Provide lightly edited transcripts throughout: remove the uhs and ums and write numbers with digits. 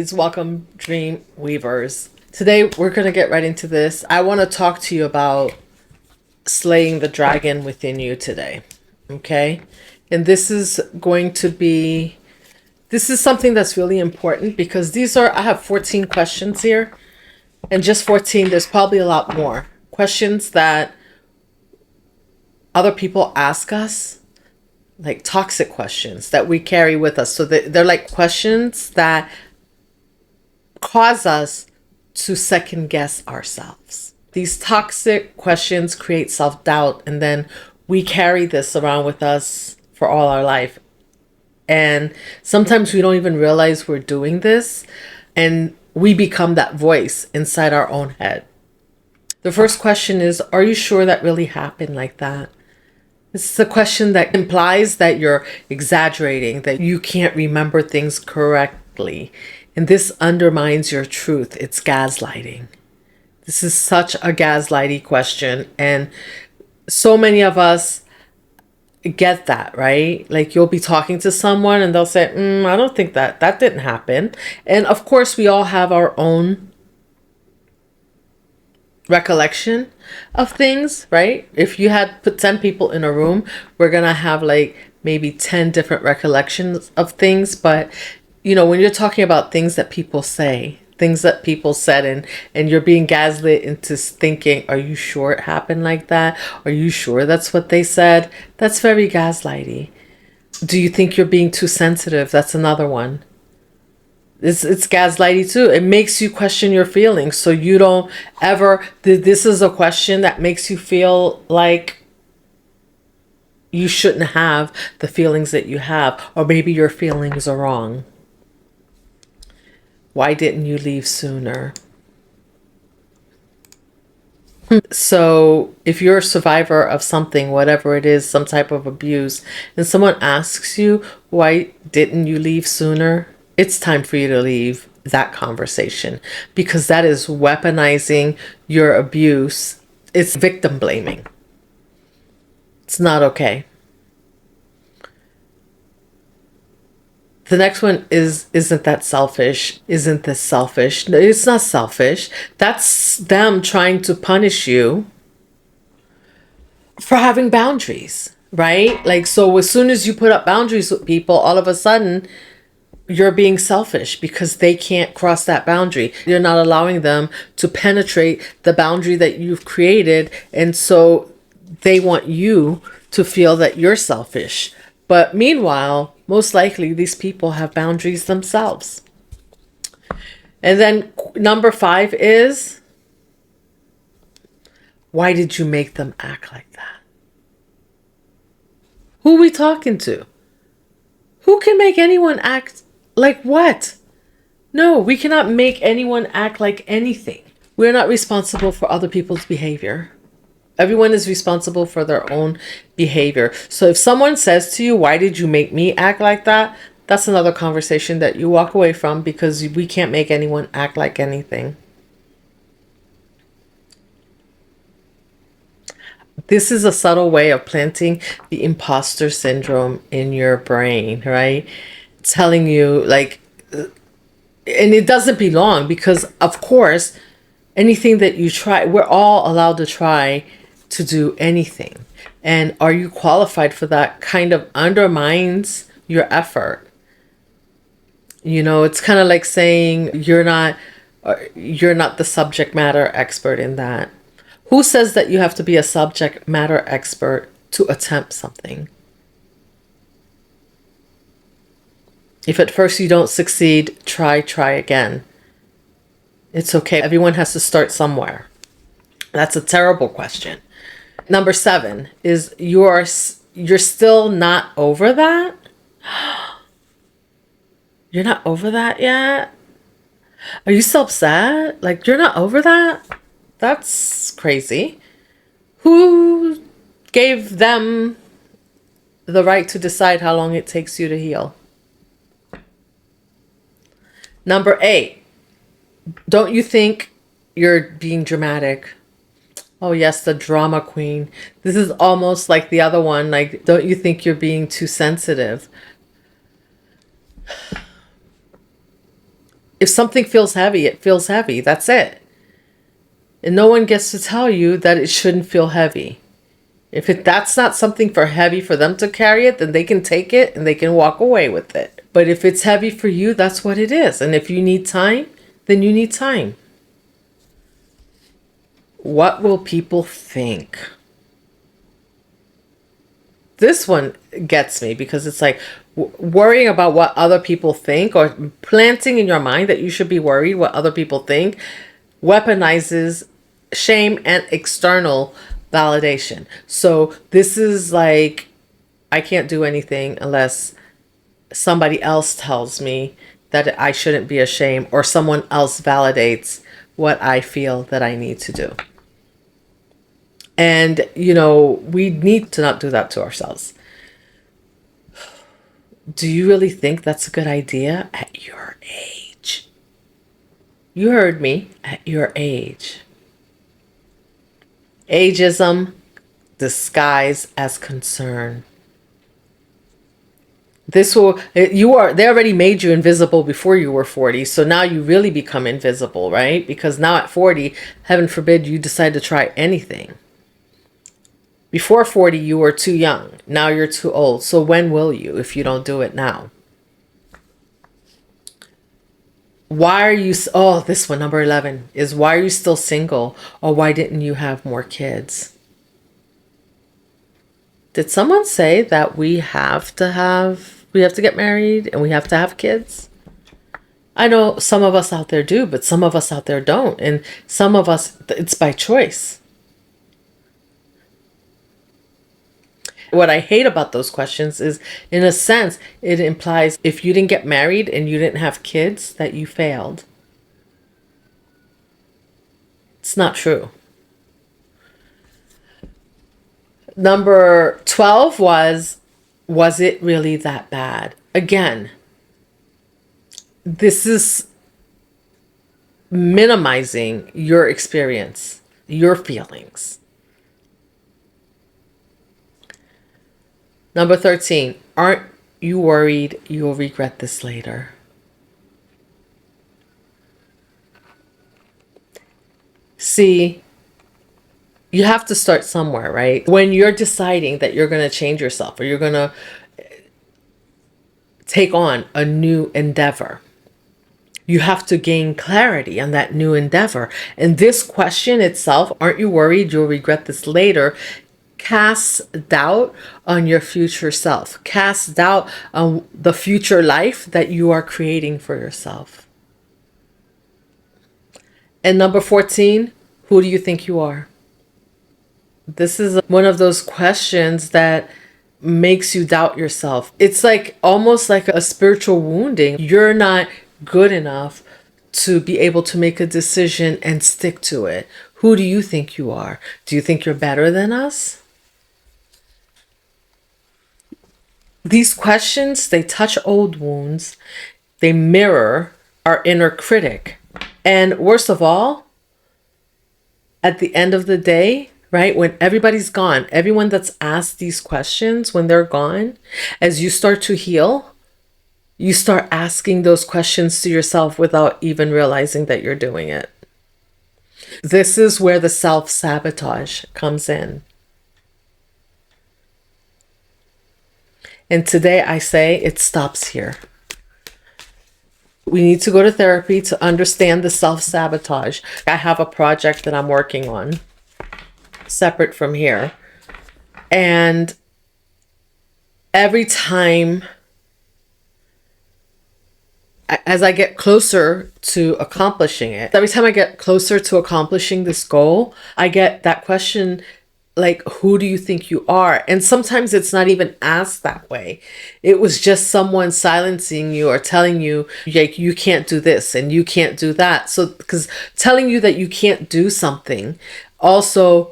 Greetings, welcome, dream weavers. Today we're going to get right into this. I want to talk to you about slaying the dragon within you today. Okay? And this is something that's really important because I have 14 questions here. And just 14, there's probably a lot more. Questions that other people ask us, like toxic questions that we carry with us. So they're like questions that cause us to second guess ourselves. These toxic questions create self-doubt, and then we carry this around with us for all our life. And sometimes we don't even realize we're doing this, and we become that voice inside our own head. The first question is, are you sure that really happened like that? This is a question that implies that you're exaggerating, that you can't remember things correctly. And this undermines your truth. It's gaslighting. This is such a gaslighty question. And so many of us get that, right? Like you'll be talking to someone and they'll say, I don't think that didn't happen. And of course, we all have our own recollection of things, right? If you had put 10 people in a room, we're going to have like maybe 10 different recollections of things. But you know, when you're talking about things that people say, things that people said, and you're being gaslit into thinking, are you sure it happened like that? Are you sure that's what they said? That's very gaslighty. Do you think you're being too sensitive? That's another one. It's gaslighty too. It makes you question your feelings. So you don't ever, this is a question that makes you feel like you shouldn't have the feelings that you have, or maybe your feelings are wrong. Why didn't you leave sooner? So if you're a survivor of something, whatever it is, some type of abuse, and someone asks you, why didn't you leave sooner? It's time for you to leave that conversation, because that is weaponizing your abuse. It's victim blaming. It's not okay. The next one is, isn't that selfish? Isn't this selfish? No, it's not selfish. That's them trying to punish you for having boundaries, right? Like, so as soon as you put up boundaries with people, all of a sudden you're being selfish because they can't cross that boundary. You're not allowing them to penetrate the boundary that you've created. And so they want you to feel that you're selfish. But meanwhile, most likely these people have boundaries themselves. And then number 5 is, why did you make them act like that? Who are we talking to? Who can make anyone act like what? No, we cannot make anyone act like anything. We're not responsible for other people's behavior. Everyone is responsible for their own behavior. So if someone says to you, why did you make me act like that? That's another conversation that you walk away from, because we can't make anyone act like anything. This is a subtle way of planting the imposter syndrome in your brain, right? Telling you like, and it doesn't belong, because of course, anything that you try, we're all allowed to try to do anything. And are you qualified for that? Kind of undermines your effort. You know, it's kind of like saying you're not the subject matter expert in that. Who says that you have to be a subject matter expert to attempt something? If at first you don't succeed, try again. It's okay. Everyone has to start somewhere. That's a terrible question. Number 7 is, you're still not over that? You're not over that yet? Are you so upset? Like, you're not over that? That's crazy. Who gave them the right to decide how long it takes you to heal? Number 8, don't you think you're being dramatic? Oh yes, the drama queen. This is almost like the other one. Like, don't you think you're being too sensitive? If something feels heavy, it feels heavy. That's it. And no one gets to tell you that it shouldn't feel heavy. That's not something for heavy for them to carry it, then they can take it and they can walk away with it. But if it's heavy for you, that's what it is. And if you need time, then you need time. What will people think? This one gets me because it's like worrying about what other people think, or planting in your mind that you should be worried what other people think, weaponizes shame and external validation. So this is like, I can't do anything unless somebody else tells me that I shouldn't be ashamed, or someone else validates what I feel that I need to do. And, we need to not do that to ourselves. Do you really think that's a good idea at your age? You heard me, at your age. Ageism disguised as concern. They already made you invisible before you were 40. So now you really become invisible, right? Because now at 40, heaven forbid you decide to try anything. Before 40, you were too young. Now you're too old. So when will you, if you don't do it now? Why are you, this one, number 11, is why are you still single? Or why didn't you have more kids? Did someone say that we have to get married and we have to have kids? I know some of us out there do, but some of us out there don't. And some of us, it's by choice. What I hate about those questions is, in a sense, it implies if you didn't get married and you didn't have kids, that you failed. It's not true. Number 12 was it really that bad? Again, this is minimizing your experience, your feelings. Number 13, aren't you worried you'll regret this later? See, you have to start somewhere, right? When you're deciding that you're going to change yourself, or you're going to take on a new endeavor, you have to gain clarity on that new endeavor. And this question itself, aren't you worried you'll regret this later, casts doubt on your future self, casts doubt on the future life that you are creating for yourself. And number 14, who do you think you are? This is one of those questions that makes you doubt yourself. It's like almost like a spiritual wounding. You're not good enough to be able to make a decision and stick to it. Who do you think you are? Do you think you're better than us? These questions, they touch old wounds. They mirror our inner critic. And worst of all, at the end of the day, right, when everybody's gone, everyone that's asked these questions, when they're gone, as you start to heal, you start asking those questions to yourself without even realizing that you're doing it. This is where the self-sabotage comes in. And today I say it stops here. We need to go to therapy to understand the self-sabotage. I have a project that I'm working on, separate from here. And every time, as I get closer to accomplishing it, every time I get closer to accomplishing this goal, I get that question, like, who do you think you are? And sometimes it's not even asked that way. It was just someone silencing you or telling you, like, you can't do this and you can't do that. So, because telling you that you can't do something also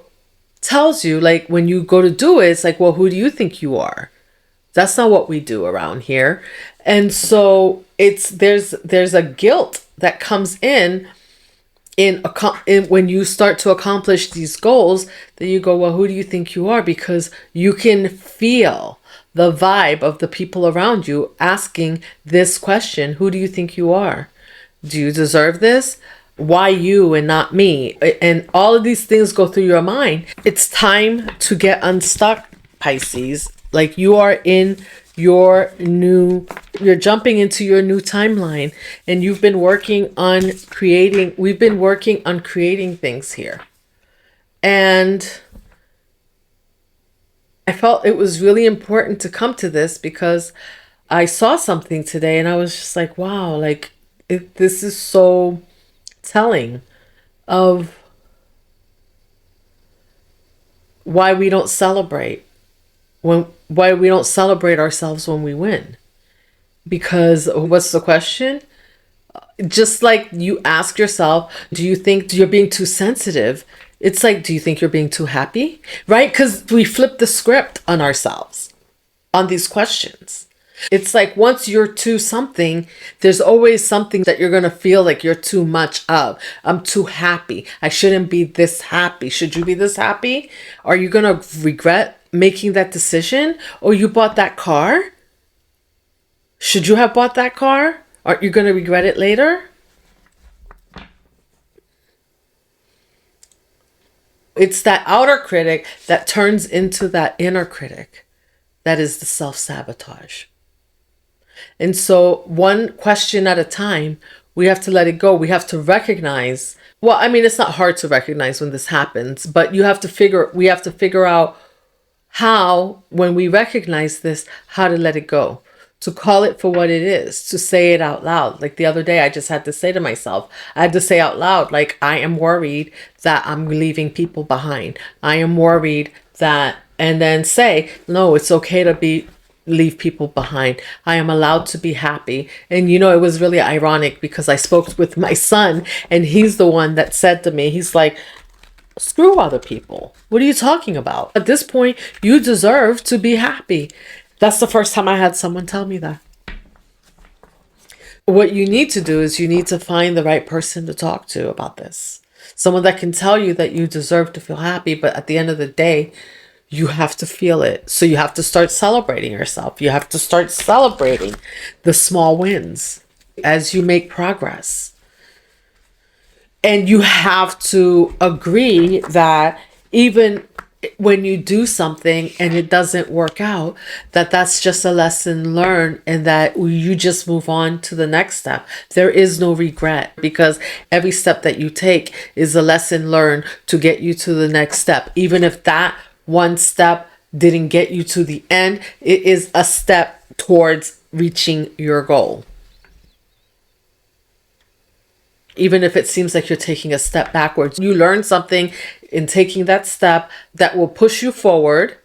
tells you, like, when you go to do it, it's like, well, who do you think you are? That's not what we do around here. And so there's a guilt that comes in when you start to accomplish these goals, that you go, well, who do you think you are? Because you can feel the vibe of the people around you asking this question, who do you think you are? Do you deserve this? Why you and not me? And all of these things go through your mind. It's time to get unstuck, Pisces. Like you are in your new, you're jumping into your new timeline, and you've been working on creating, we've been working on creating things here. And I felt it was really important to come to this because I saw something today and I was just like, wow, like this is so telling of why we don't celebrate why we don't celebrate ourselves when we win. Because what's the question? Just like you ask yourself, do you think you're being too sensitive? It's like, do you think you're being too happy? Right? Because we flip the script on ourselves on these questions. It's like once you're too something, there's always something that you're going to feel like you're too much of. I'm too happy. I shouldn't be this happy. Should you be this happy? Are you going to regret making that decision? Or you bought that car? Should you have bought that car? Aren't you going to regret it later? It's that outer critic that turns into that inner critic. That is the self-sabotage. And so one question at a time, we have to let it go. We have to recognize, well, I mean, it's not hard to recognize when this happens, but we have to figure out how, when we recognize this, how to let it go, to call it for what it is, to say it out loud. Like the other day, I just had to say to myself, I had to say out loud, like, I am worried that I'm leaving people behind. I am worried that, and then say, no, it's okay to leave people behind. I am allowed to be happy. And you know, it was really ironic because I spoke with my son and he's the one that said to me, he's like, screw other people. What are you talking about? At this point, you deserve to be happy. That's the first time I had someone tell me that. What you need to do is you need to find the right person to talk to about this. Someone that can tell you that you deserve to feel happy, but at the end of the day, you have to feel it. So you have to start celebrating yourself. You have to start celebrating the small wins as you make progress. And you have to agree that even when you do something and it doesn't work out, that that's just a lesson learned and that you just move on to the next step. There is no regret because every step that you take is a lesson learned to get you to the next step. Even if that one step didn't get you to the end, it is a step towards reaching your goal. Even if it seems like you're taking a step backwards, you learn something in taking that step that will push you forward,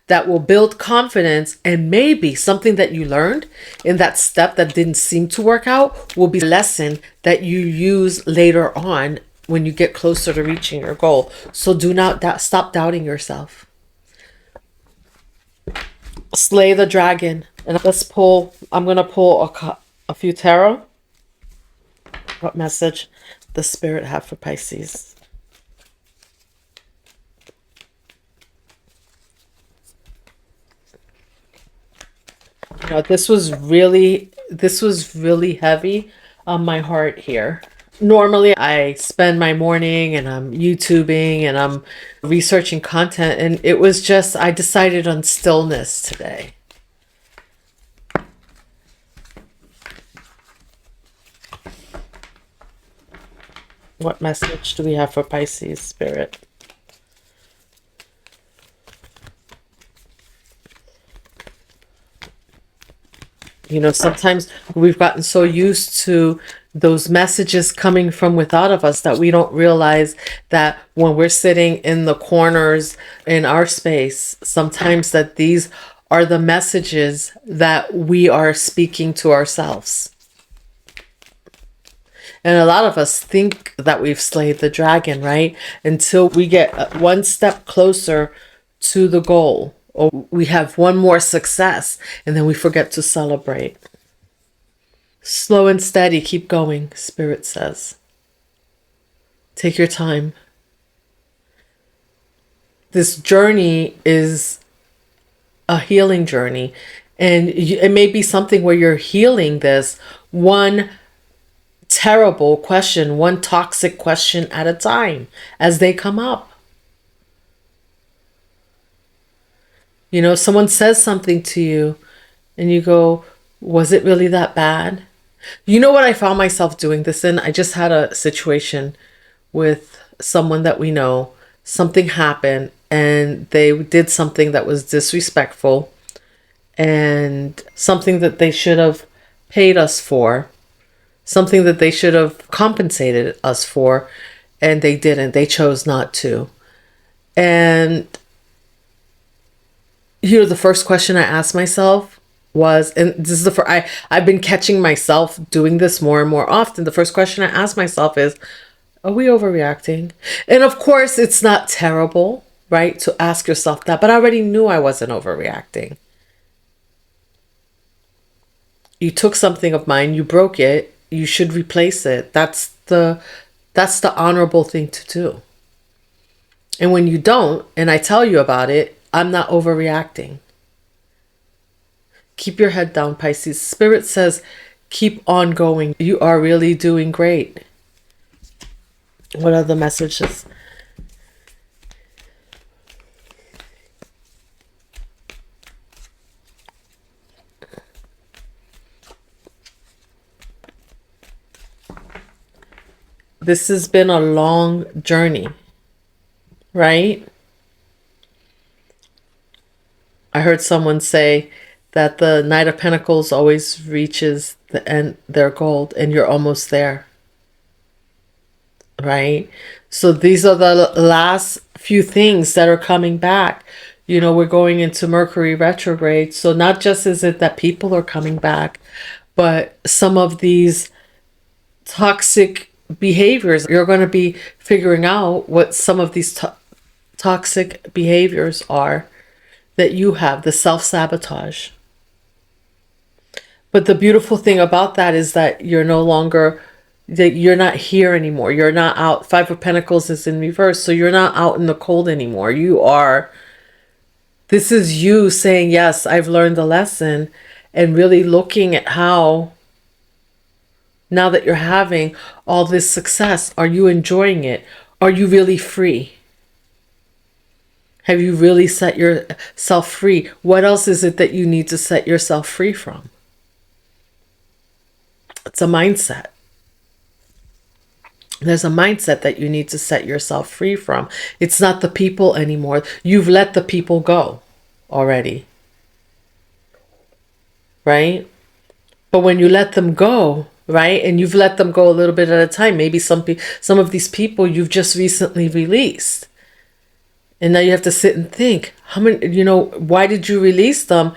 that will build confidence, and maybe something that you learned in that step that didn't seem to work out will be a lesson that you use later on when you get closer to reaching your goal. So do not stop doubting yourself. Slay the dragon. And let's pull, I'm going to pull a few tarot. What message the spirit have for Pisces? You know, this was really heavy on my heart here. Normally I spend my morning and I'm YouTubing and I'm researching content, and it was just, I decided on stillness today. What message do we have for Pisces spirit? You know, sometimes we've gotten so used to those messages coming from without of us that we don't realize that when we're sitting in the corners in our space, sometimes that these are the messages that we are speaking to ourselves. And a lot of us think that we've slayed the dragon, right? Until we get one step closer to the goal, or we have one more success, and then we forget to celebrate. Slow and steady, keep going, Spirit says. Take your time. This journey is a healing journey, and it may be something where you're healing this one terrible question, one toxic question at a time as they come up. You know, someone says something to you and you go, was it really that bad? You know what I found myself doing this in? I just had a situation with someone that we know. Something happened and they did something that was disrespectful and something that they should have paid us for, something that they should have compensated us for, and they didn't. They chose not to. And you know, the first question I asked myself was, and this is I've been catching myself doing this more and more often. The first question I asked myself is, are we overreacting? And of course, it's not terrible, right, to ask yourself that, but I already knew I wasn't overreacting. You took something of mine, you broke it, you should replace it. That's the honorable thing to do. And when you don't, and I tell you about it, I'm not overreacting. Keep your head down, Pisces. Spirit says, keep on going. You are really doing great. What are the messages? This has been a long journey, right? I heard someone say that the Knight of Pentacles always reaches the end, their goal, and you're almost there, right? So these are the last few things that are coming back. You know, we're going into Mercury retrograde. So not just is it that people are coming back, but some of these toxic behaviors, you're going to be figuring out what some of these toxic behaviors are that you have, the self-sabotage. But the beautiful thing about that is that you're no longer, that you're not here anymore. You're not out. Five of Pentacles is in reverse. So you're not out in the cold anymore. You are, this is you saying, yes, I've learned the lesson, and really looking at how, now that you're having all this success, are you enjoying it? Are you really free? Have you really set yourself free? What else is it that you need to set yourself free from? It's a mindset. There's a mindset that you need to set yourself free from. It's not the people anymore. You've let the people go already. Right? But when you let them go, right, and you've let them go a little bit at a time, maybe some of these people you've just recently released. And now you have to sit and think, how many, you know, why did you release them?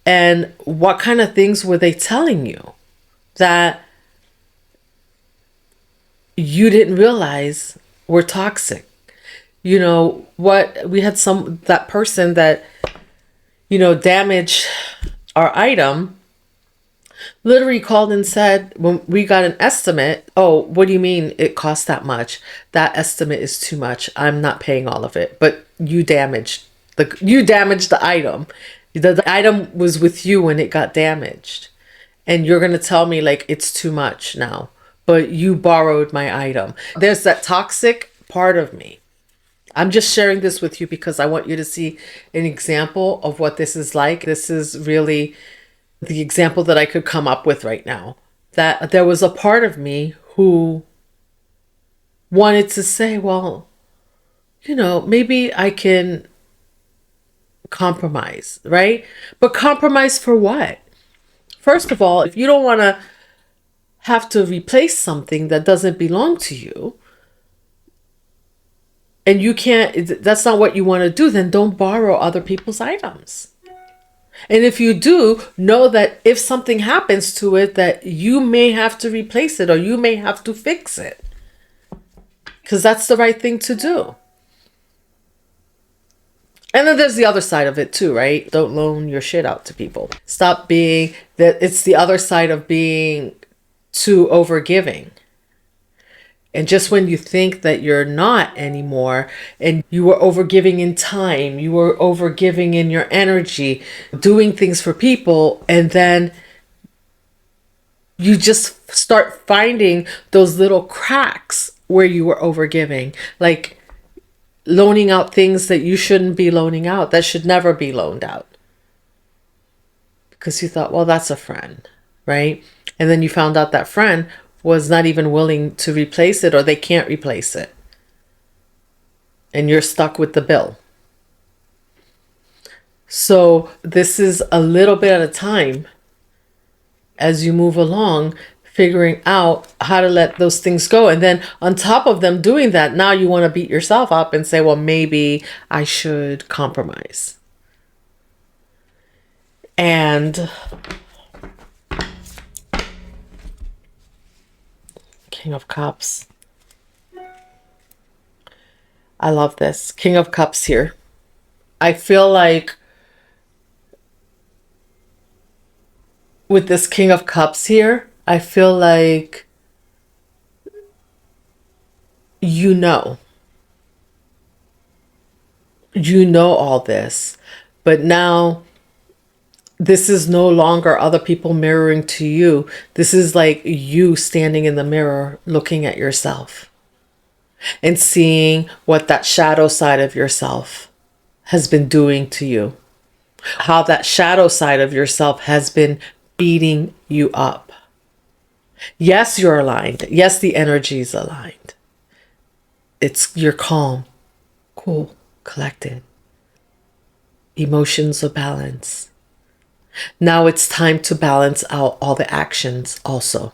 And what kind of things were they telling you that you didn't realize were toxic? You know, what we had that person that, you know, damaged our item, literally called and said, when we got an estimate, oh, what do you mean it cost that much? That estimate is too much. I'm not paying all of it. But you damaged the item. The item was with you when it got damaged. And you're going to tell me like it's too much now. But you borrowed my item. There's that toxic part of me. I'm just sharing this with you because I want you to see an example of what this is like. This is really the example that I could come up with right now. That there was a part of me who wanted to say, well, you know, maybe I can compromise, right? But compromise for what? First of all, if you don't want to have to replace something that doesn't belong to you, and you can't, that's not what you want to do, then don't borrow other people's items. And if you do, know that if something happens to it, that you may have to replace it or you may have to fix it. Because that's the right thing to do. And then there's the other side of it too, right? Don't loan your shit out to people. Stop being that. It's the other side of being too overgiving. And just when you think that you're not anymore, and you were overgiving in time, you were overgiving in your energy, doing things for people, and then You just start finding those little cracks where you were overgiving, like loaning out things that you shouldn't be loaning out, that should never be loaned out. Because you thought, well, that's a friend, right? And then you found out that friend was not even willing to replace it, or they can't replace it. And you're stuck with the bill. So this is a little bit at a time as you move along, figuring out how to let those things go. And then on top of them doing that, now you want to beat yourself up and say, well, maybe I should compromise. And King of Cups. I love this. King of Cups here. I feel like with this King of Cups here, I feel like you know all this, but now this is no longer other people mirroring to you. This is like you standing in the mirror looking at yourself and seeing what that shadow side of yourself has been doing to you. How that shadow side of yourself has been beating you up. Yes, you're aligned. Yes, the energy is aligned. You're calm, cool, collected. Emotions are balanced. Now it's time to balance out all the actions also.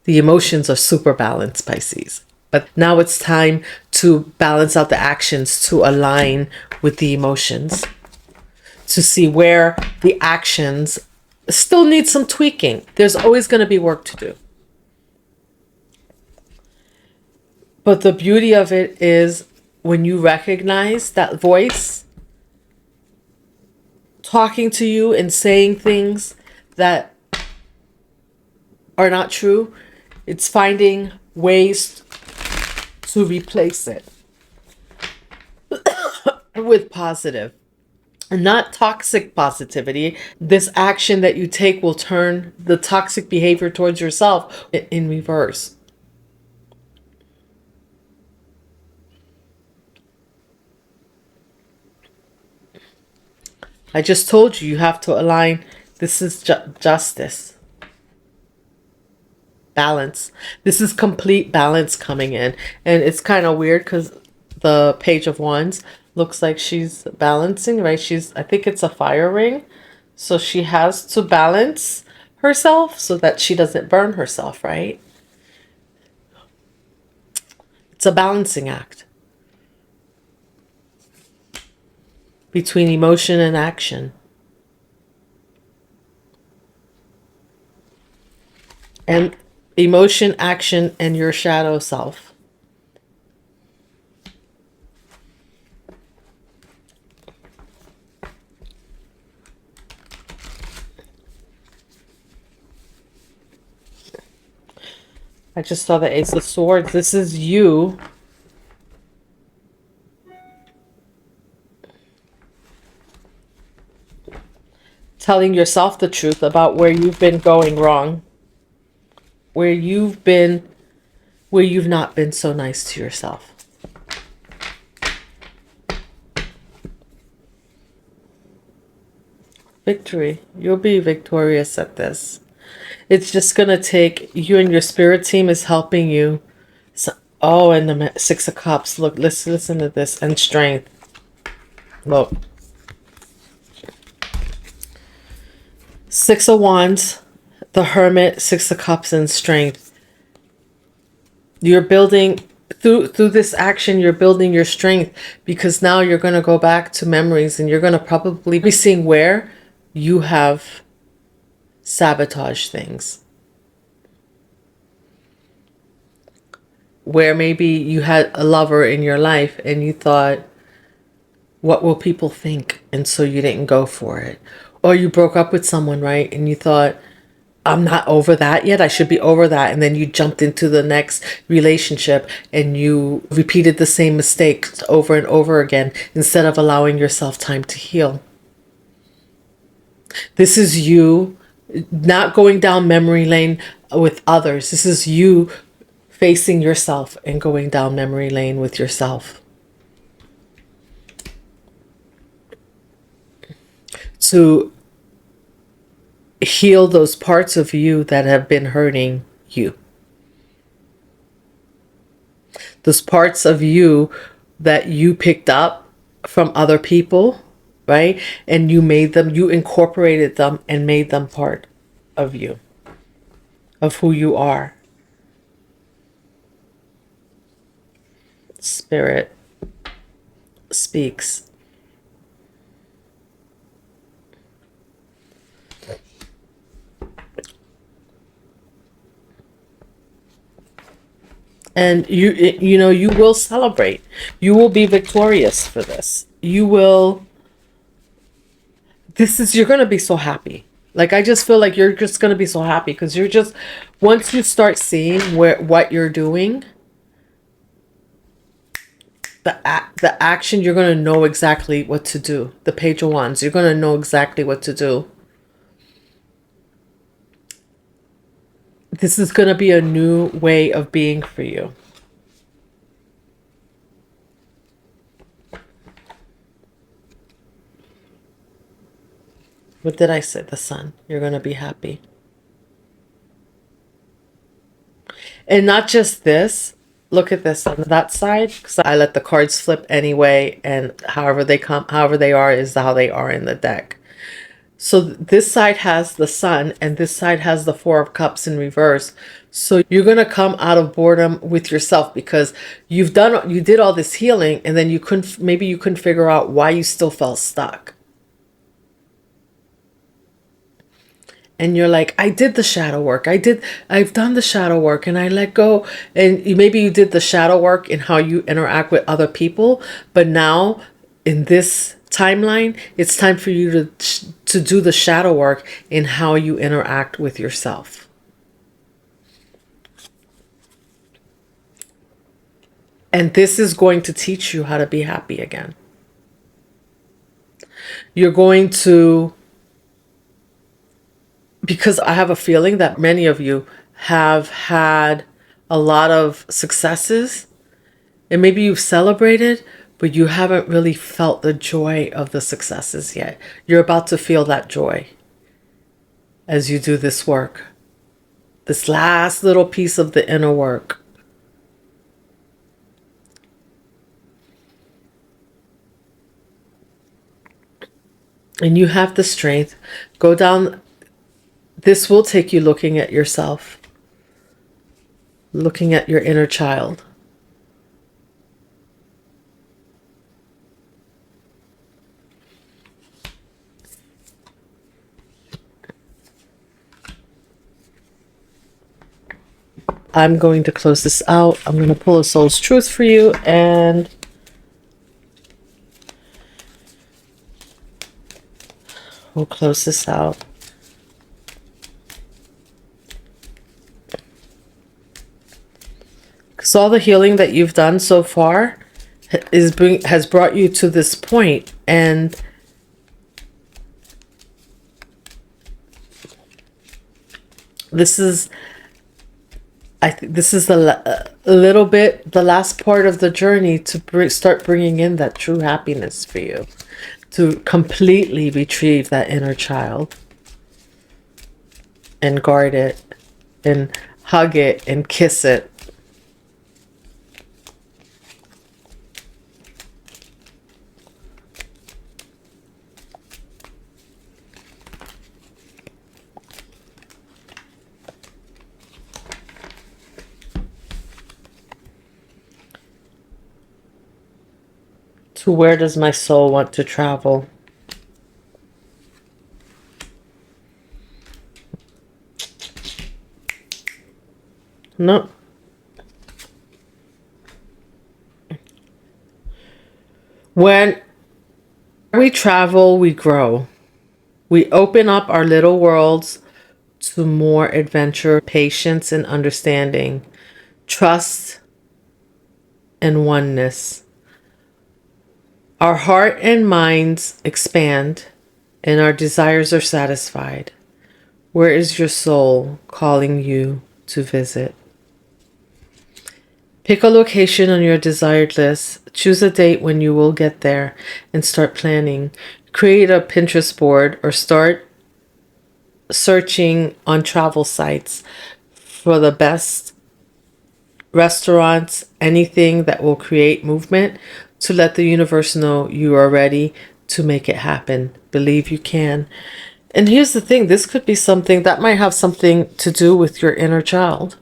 The emotions are super balanced, Pisces. But now it's time to balance out the actions to align with the emotions. To see where the actions still need some tweaking. There's always going to be work to do. But the beauty of it is when you recognize that voice talking to you and saying things that are not true, it's finding ways to replace it with positive. Not toxic positivity. This action that you take will turn the toxic behavior towards yourself in reverse. I just told you, you have to align. This is justice. Balance. This is complete balance coming in. And it's kind of weird because the Page of Wands looks like she's balancing, right? I think it's a fire ring. So she has to balance herself so that she doesn't burn herself, right? It's a balancing act between emotion and action. And emotion, action, and your shadow self. I just saw the Ace of Swords. This is you telling yourself the truth about where you've been going wrong. Where you've not been so nice to yourself. Victory. You'll be victorious at this. It's just going to take you, and your spirit team is helping you. So, oh, and the Six of Cups. Look, let's listen to this. And strength. Look. Six of Wands, the Hermit, Six of Cups, and strength. You're building, through this action, you're building your strength, because now you're going to go back to memories and you're going to probably be seeing where you have sabotage things, where maybe you had a lover in your life and you thought, what will people think? And so you didn't go for it. Or you broke up with someone, right? And you thought, I'm not over that yet. I should be over that. And then you jumped into the next relationship and you repeated the same mistakes over and over again instead of allowing yourself time to heal. This is you not going down memory lane with others. This is you facing yourself and going down memory lane with yourself. To heal those parts of you that have been hurting you. Those parts of you that you picked up from other people, right? And you made them, you incorporated them and made them part of you, of who you are. Spirit speaks. And you know, you will celebrate. You will be victorious for this. You will, you're going to be so happy. Like, I just feel like you're just going to be so happy because you're just, once you start seeing what you're doing, the action, you're going to know exactly what to do. The Page of Wands, you're going to know exactly what to do. This is going to be a new way of being for you. What did I say? The Sun. You're going to be happy. And not just this. Look at this on that side, because I let the cards flip anyway, and however they come, however they are is how they are in the deck. So this side has the Sun and this side has the Four of Cups in reverse. So you're going to come out of boredom with yourself because you did all this healing, and then maybe you couldn't figure out why you still felt stuck. And you're like, I did the shadow work. I've done the shadow work and I let go. And maybe you did the shadow work in how you interact with other people. But now in this timeline, it's time for you to do the shadow work in how you interact with yourself. And this is going to teach you how to be happy again. You're going to, because I have a feeling that many of you have had a lot of successes, and maybe you've celebrated, but you haven't really felt the joy of the successes yet. You're about to feel that joy as you do this work, this last little piece of the inner work. And you have the strength. Go down. This will take you looking at yourself, looking at your inner child. I'm going to close this out. I'm going to pull a soul's truth for you, and we'll close this out. Because all the healing that you've done so far has brought you to this point, and this is, I think this is a little bit the last part of the journey to start bringing in that true happiness for you, to completely retrieve that inner child and guard it and hug it and kiss it. To where does my soul want to travel? No. When we travel, we grow. We open up our little worlds to more adventure, patience and understanding, trust and oneness. Our heart and minds expand, and our desires are satisfied. Where is your soul calling you to visit? Pick a location on your desired list. Choose a date when you will get there and start planning. Create a Pinterest board or start searching on travel sites for the best restaurants, anything that will create movement to let the universe know you are ready to make it happen. Believe you can. And here's the thing, this could be something that might have something to do with your inner child.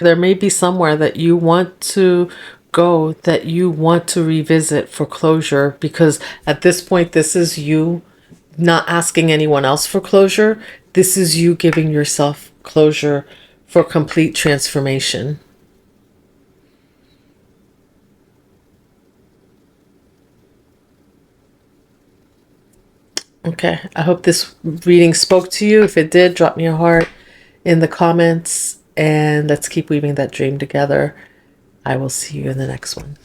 There may be somewhere that you want to go, that you want to revisit for closure, because at this point, this is you not asking anyone else for closure. This is you giving yourself closure for complete transformation. Okay, I hope this reading spoke to you. If it did, drop me a heart in the comments and let's keep weaving that dream together. I will see you in the next one.